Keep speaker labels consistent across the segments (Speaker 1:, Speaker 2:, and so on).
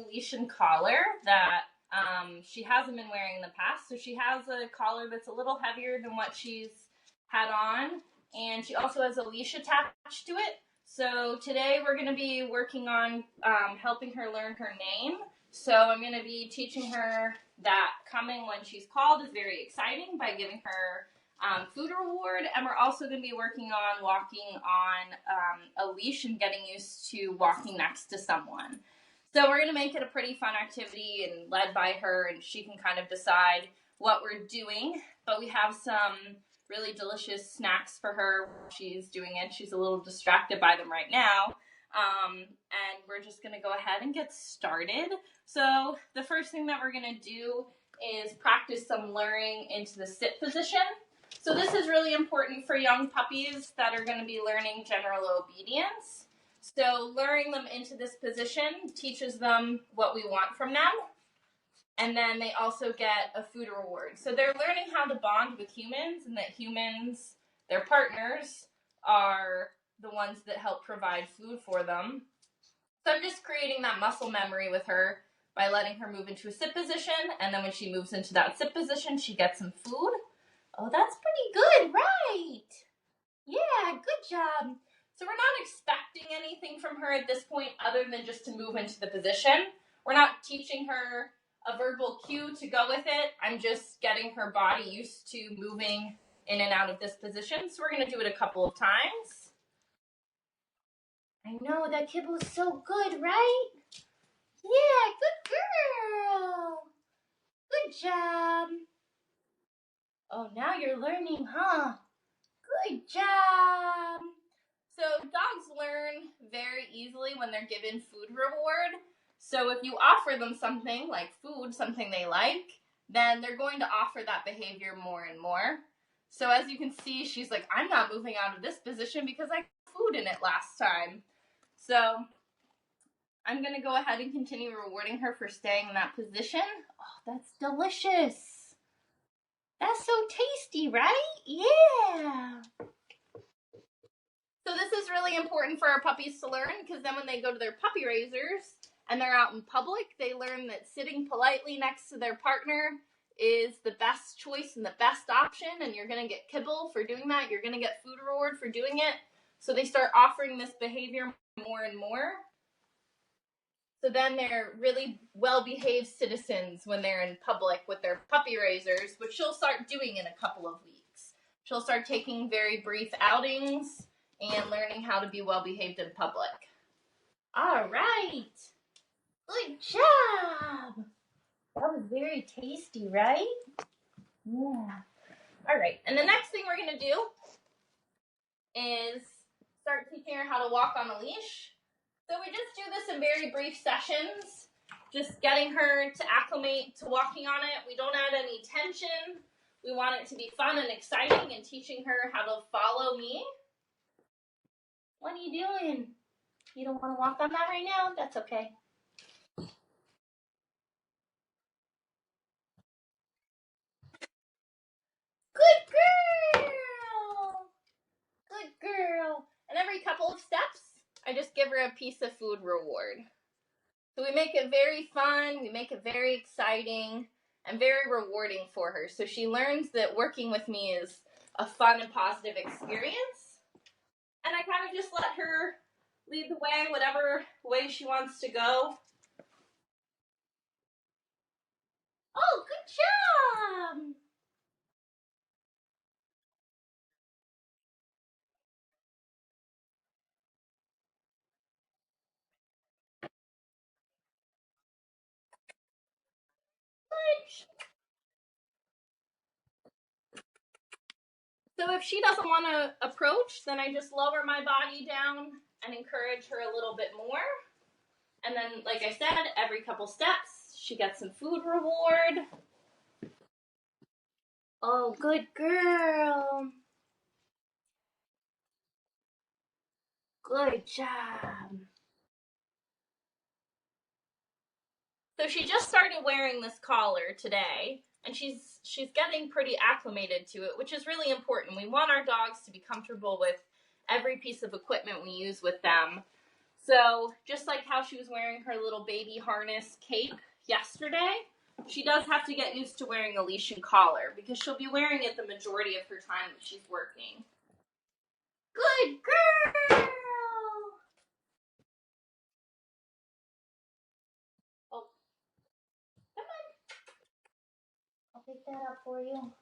Speaker 1: new leash and collar that she hasn't been wearing in the past. So she has a collar that's a little heavier than what she's had on, and she also has a leash attached to it. So today we're going to be working on helping her learn her name. So I'm going to be teaching her that coming when she's called is very exciting by giving her food reward, and we're also going to be working on walking on a leash and getting used to walking next to someone. So we're going to make it a pretty fun activity and led by her, and she can kind of decide what we're doing. But we have some really delicious snacks for her while she's doing it. She's a little distracted by them right now. And we're just going to go ahead and get started. So the first thing that we're going to do is practice some luring into the sit position. So this is really important for young puppies that are going to be learning general obedience. So luring them into this position teaches them what we want from them. And then they also get a food reward. So they're learning how to bond with humans, and that humans, their partners, are the ones that help provide food for them. So I'm just creating that muscle memory with her by letting her move into a sit position. And then when she moves into that sit position, she gets some food. Oh, that's pretty good, right? Yeah, good job. So we're not expecting anything from her at this point other than just to move into the position. We're not teaching her a verbal cue to go with it. I'm just getting her body used to moving in and out of this position. So we're going to do it a couple of times. I know, that kibble's so good, right? Yeah, good girl. Good job. Oh, now you're learning, huh? Good job. So dogs learn very easily when they're given food reward. So if you offer them something like food, something they like, then they're going to offer that behavior more and more. So as you can see, she's like, I'm not moving out of this position because I got food in it last time. So I'm going to go ahead and continue rewarding her for staying in that position. Oh, that's delicious. That's so tasty, right? Yeah. So this is really important for our puppies to learn, because then when they go to their puppy raisers and they're out in public, they learn that sitting politely next to their partner is the best choice and the best option, and you're going to get kibble for doing that. You're going to get food reward for doing it. So they start offering this behavior more and more. So then they're really well-behaved citizens when they're in public with their puppy raisers, which she'll start doing in a couple of weeks. She'll start taking very brief outings and learning how to be well-behaved in public. All right. Good job. That was very tasty, right? Yeah. All right. And the next thing we're going to do is start teaching her how to walk on a leash. So we just do this in very brief sessions, just getting her to acclimate to walking on it. We don't add any tension. We want it to be fun and exciting, and teaching her how to follow me. What are you doing? You don't want to walk on that right now? That's okay. Good girl! Good girl. And every couple of steps, I just give her a piece of food reward. So we make it very fun, we make it very exciting, and very rewarding for her. So she learns that working with me is a fun and positive experience. And I kind of just let her lead the way, whatever way she wants to go. Oh, good job! So if she doesn't want to approach, then I just lower my body down and encourage her a little bit more. And then, like I said, every couple steps, she gets some food reward. Oh, good girl. Good job. So she just started wearing this collar today, and she's getting pretty acclimated to it, which is really important. We want our dogs to be comfortable with every piece of equipment we use with them. So just like how she was wearing her little baby harness cape yesterday, she does have to get used to wearing a leash and collar because she'll be wearing it the majority of her time that she's working. Good girl! Oh, come on. I'll pick that up for you.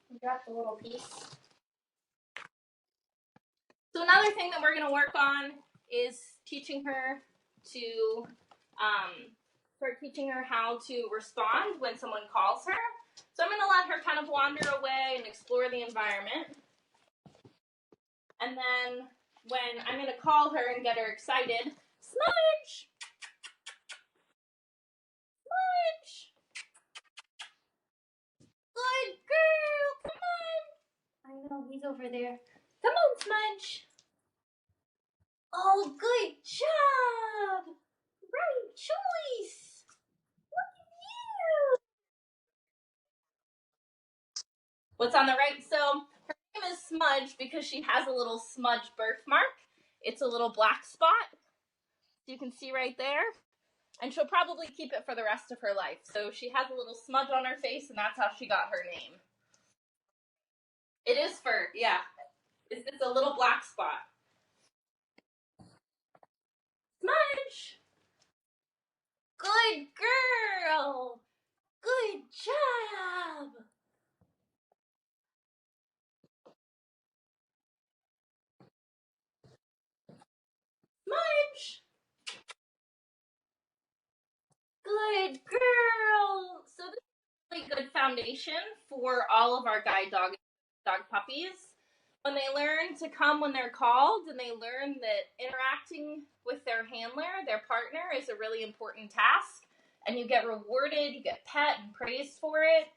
Speaker 1: You dropped a little piece. So another thing that we're going to work on is teaching her to start teaching her how to respond when someone calls her. So I'm going to let her kind of wander away and explore the environment. And then when I'm going to call her and get her excited, Smudge! Smudge! Good girl! Come on! I know, he's over there. Come on, Smudge! Oh, good job! Right choice! Look at you! What's on the right? So her name is Smudge because she has a little smudge birthmark. It's a little black spot. You can see right there. And she'll probably keep it for the rest of her life. So she has a little smudge on her face, and that's how she got her name. It is fur, yeah. It's just a little black spot. Smudge! Good girl! Good job! Smudge! Good girl! So this is a really good foundation for all of our guide dog puppies. When they learn to come when they're called, and they learn that interacting with their handler, their partner, is a really important task, and you get rewarded, you get pet and praised for it,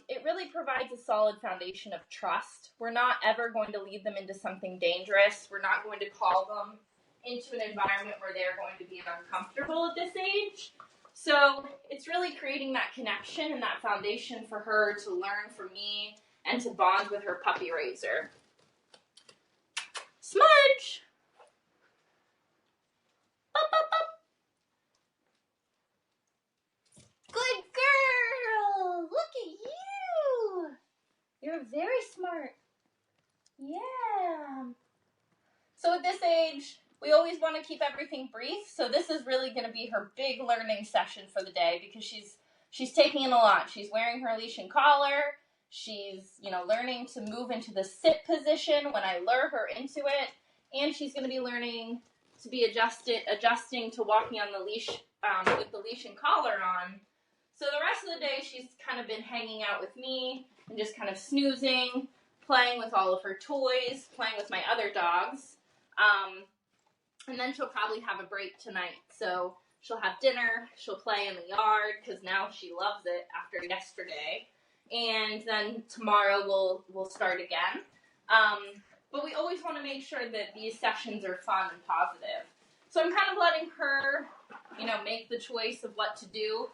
Speaker 1: it really provides a solid foundation of trust. We're not ever going to lead them into something dangerous. We're not going to call them into an environment where they're going to be uncomfortable at this age. So it's really creating that connection and that foundation for her to learn from me and to bond with her puppy raiser. Smudge! Up, up, up. Good girl! Look at you! You're very smart. Yeah. So at this age, we always want to keep everything brief. So this is really going to be her big learning session for the day because she's taking in a lot. She's wearing her leash and collar. She's, learning to move into the sit position when I lure her into it. And she's going to be learning to be adjusting to walking on the leash with the leash and collar on. So the rest of the day, she's kind of been hanging out with me and just kind of snoozing, playing with all of her toys, playing with my other dogs. And then she'll probably have a break tonight. So she'll have dinner, she'll play in the yard because now she loves it after yesterday. And then tomorrow we'll start again. But we always want to make sure that these sessions are fun and positive. So I'm kind of letting her, make the choice of what to do.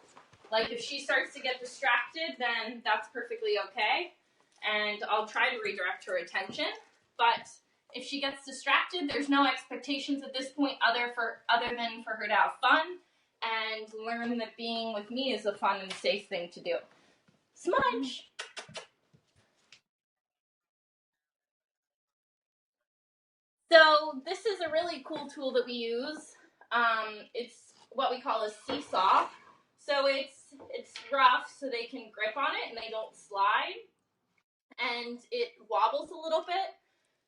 Speaker 1: Like if she starts to get distracted, then that's perfectly okay. And I'll try to redirect her attention. But if she gets distracted, there's no expectations at this point other than for her to have fun and learn that being with me is a fun and safe thing to do. Smudge! So this is a really cool tool that we use. It's what we call a seesaw. So it's rough so they can grip on it and they don't slide. And it wobbles a little bit.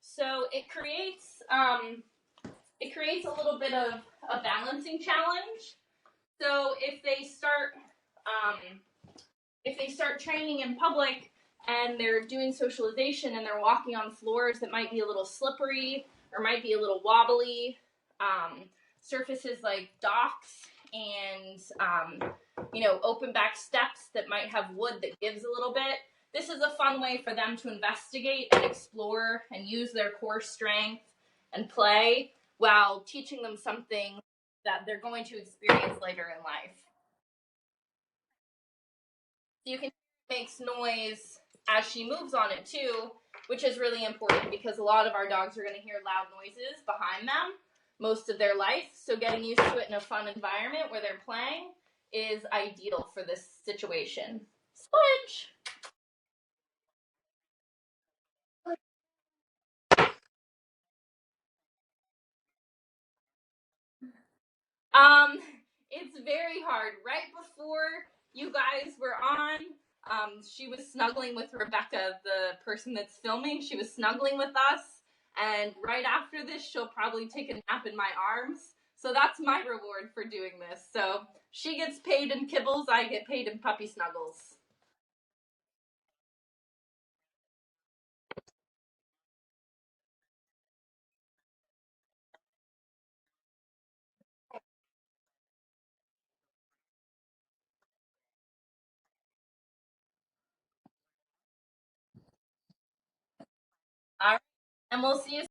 Speaker 1: So it creates a little bit of a balancing challenge. So if they start training in public and they're doing socialization and they're walking on floors that might be a little slippery or might be a little wobbly, surfaces like docks and open back steps that might have wood that gives a little bit. This is a fun way for them to investigate and explore and use their core strength and play while teaching them something that they're going to experience later in life. You can hear it makes noise as she moves on it too, which is really important because a lot of our dogs are going to hear loud noises behind them. most of their life. So getting used to it in a fun environment where they're playing is ideal for this situation. Smudge! Um, it's very hard. Right before you guys were on, she was snuggling with Rebecca, the person that's filming. She was snuggling with us, and right after this, she'll probably take a nap in my arms. So that's my reward for doing this. So she gets paid in kibbles, I get paid in puppy snuggles. All right, and we'll see you